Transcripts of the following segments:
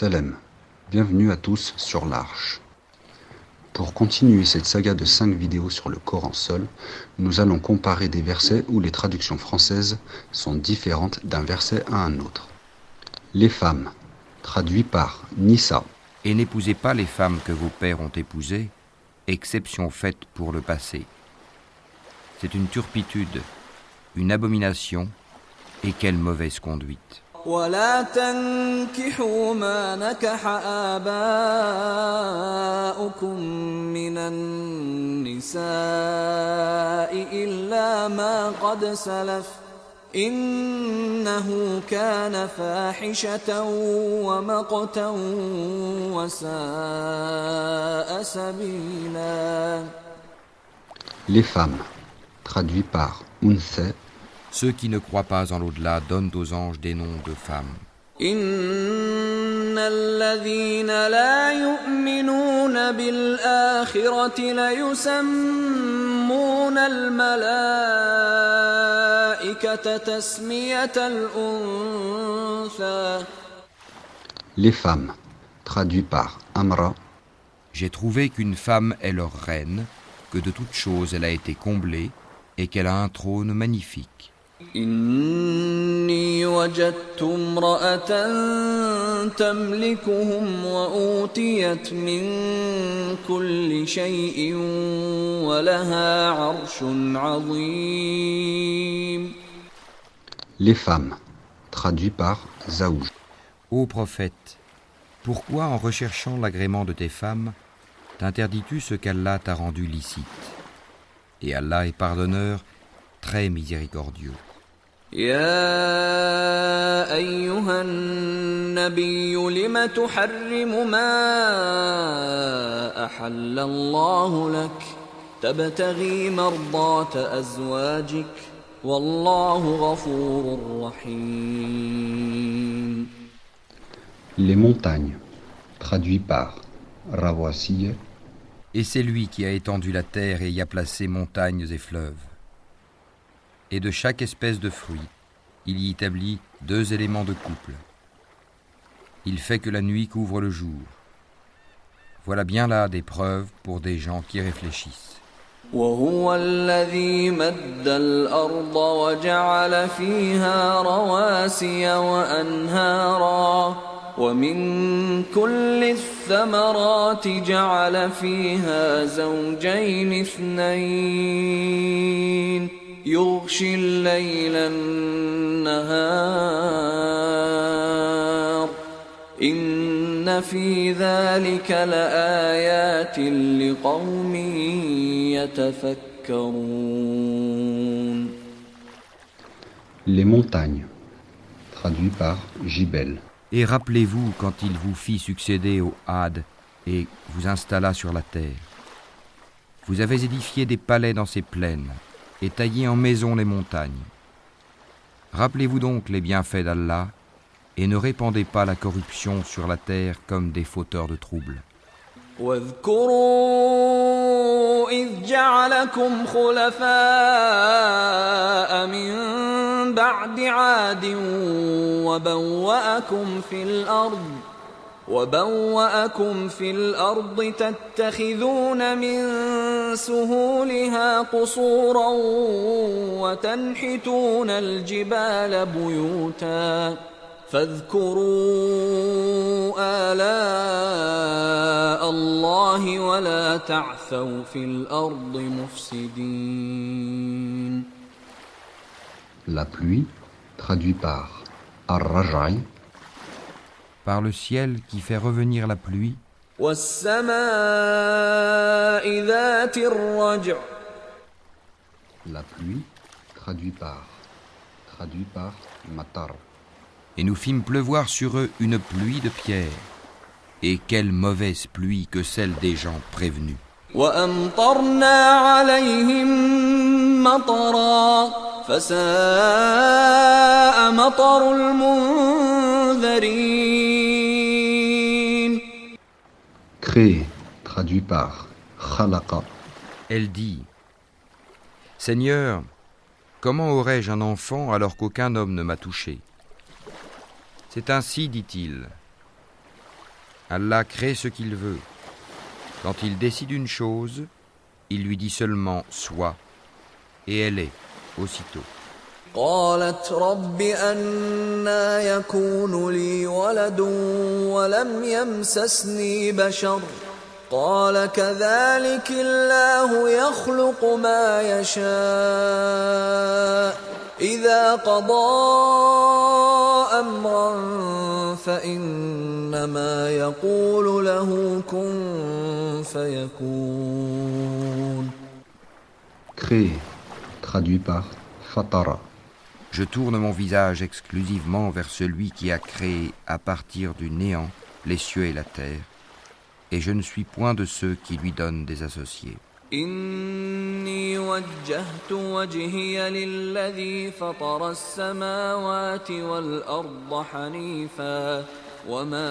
Salam, bienvenue à tous sur l'Arche. Pour continuer cette saga de 5 vidéos sur le Coran seul, nous allons comparer des versets où les traductions françaises sont différentes d'un verset à un autre. Les femmes, traduit par Nissa. Et n'épousez pas les femmes que vos pères ont épousées, exception faite pour le passé. C'est une turpitude, une abomination, et quelle mauvaise conduite. ولا تنكحوا ما نكح آباؤكم من النساء إلا ما قد سلف إنه كان فاحشة ومقتا وساء سبيلا. Les femmes, traduit par Unthe. Ceux qui ne croient pas en l'au-delà donnent aux anges des noms de femmes. إن الذين لا يؤمنون بالآخرة ليسمون الملائكة تسمية الأنثى. Les femmes, traduit par Amra. J'ai trouvé qu'une femme est leur reine, que de toutes choses elle a été comblée et qu'elle a un trône magnifique. إني وجدت امرأة تملكهم وأوتيت من كل شيء ولها عرش عظيم. Les femmes, traduit par Zaouj. Ô prophète, pourquoi en recherchant l'agrément de tes femmes, t'interdis-tu ce qu'Allah t'a rendu licite? Et Allah est pardonneur, très miséricordieux. يا أيها النبي لم تحرم ما أحل الله لك تبتغي مرضات أزواجك والله غفور رحيم. Les montagnes, traduit par Rawasiye. Et c'est lui qui a étendu la terre et y a placé montagnes et fleuves. Et de chaque espèce de fruit, il y établit 2 éléments de couple. Il fait que la nuit couvre le jour. Voilà bien là des preuves pour des gens qui réfléchissent. وهو الذي مد الأرض وجعل فيها رواسي وأنهارا ومن كل الثمرات جعل فيها زوجين اثنين يغشي الليل النهار إن في ذلك لآيات لقوم يتفكرون. Les montagnes, traduit par Jibel. Et rappelez-vous quand il vous fit succéder au Had et vous installa sur la terre. Vous avez édifié des palais dans ces plaines et taillé en maisons les montagnes. Rappelez-vous donc les bienfaits d'Allah et ne répandez pas la corruption sur la terre comme des fauteurs de troubles. واذكروا إذ جعلكم خلفاء من بعد عاد وبوأكم في الأرض تتخذون من سهولها قصورا وتنحتون الجبال بيوتا فاذكروا آلاء الله ولا تعثوا في الأرض مفسدين. La pluie, traduit par Ar-Raj'i. Par le ciel qui fait revenir la pluie, والسماء ذات الرجع. La pluie, traduit par Matar. et nous fîmes pleuvoir sur eux une pluie de pierres. Et quelle mauvaise pluie que celle des gens prévenus. وأمطرنا عليهم مطرا فساء مطر المنذرين. Créé, traduit par Khalaqa. Elle dit : Seigneur, comment aurais-je un enfant alors qu'aucun homme ne m'a touché ? C'est ainsi, dit-il, Allah crée ce qu'il veut. Quand il décide une chose, il lui dit seulement « sois » et elle est aussitôt. قالت رب أنى يكون لي ولد ولم يمسسني بشر قال كذلك الله يخلق ما يشاء إذا قضى أمرا فإنما يقول له كن فيكون. Créer, traduit par Fatara. Je tourne mon visage exclusivement vers celui qui a créé à partir du néant les cieux et la terre, et je ne suis point de ceux qui lui donnent des associés. إني وجهت وجهي للذي فطر السماوات والأرض حنيفا وما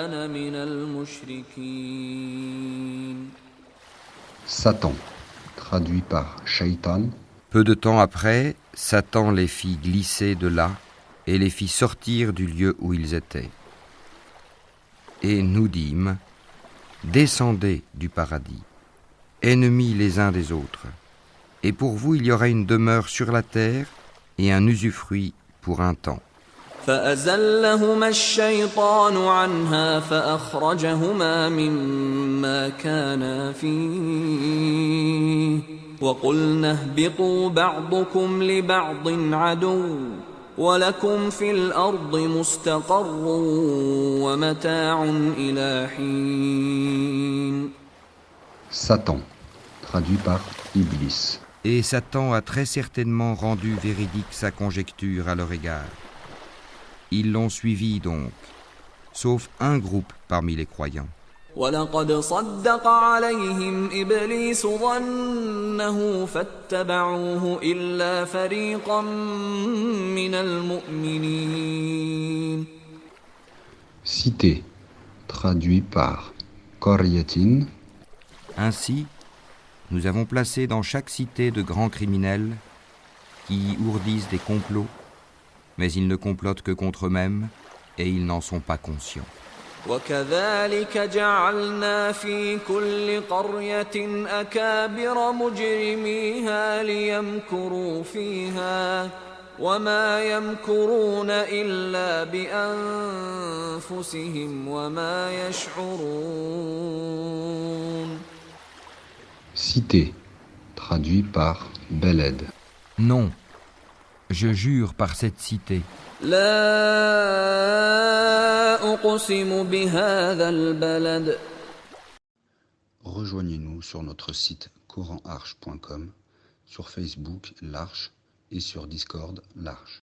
أنا من المشركين. Satan, traduit par Shaitan. Peu de temps après, Satan les fit glisser de là et les fit sortir du lieu où ils étaient. Et nous dîmes, descendez du paradis, ennemis les uns des autres, et pour vous il y aura une demeure sur la terre et un usufruit pour un temps. فأزلهما الشيطان عنها فأخرجهما مما كانا فيه وقلنا اهبطوا بعضكم لبعض عدو ولكم في الأرض مستقر ومتاع إلى حين. Satan, traduit par Iblis. Et Satan a très certainement rendu véridique sa conjecture à leur égard. Ils l'ont suivi donc, sauf un groupe parmi les croyants. ولقد صدق عليهم إبليس ظنه فاتبعوه إلا فريقا من المؤمنين. Cité, traduit par Qaryatin. Ainsi, nous avons placé dans chaque cité de grands criminels qui y ourdissent des complots, mais ils ne complotent que contre eux-mêmes et ils n'en sont pas conscients. وكذلك جعلنا في كل قرية أكابر مجرميها ليمكروا فيها وما يمكرون إلا بأنفسهم وما يشعرون. Cité, traduit par Beled. Non, je jure par cette cité. لا أقسم بهذا البلد. Rejoignez-nous sur notre site coranarche.com, sur Facebook l'Arche et sur Discord l'Arche.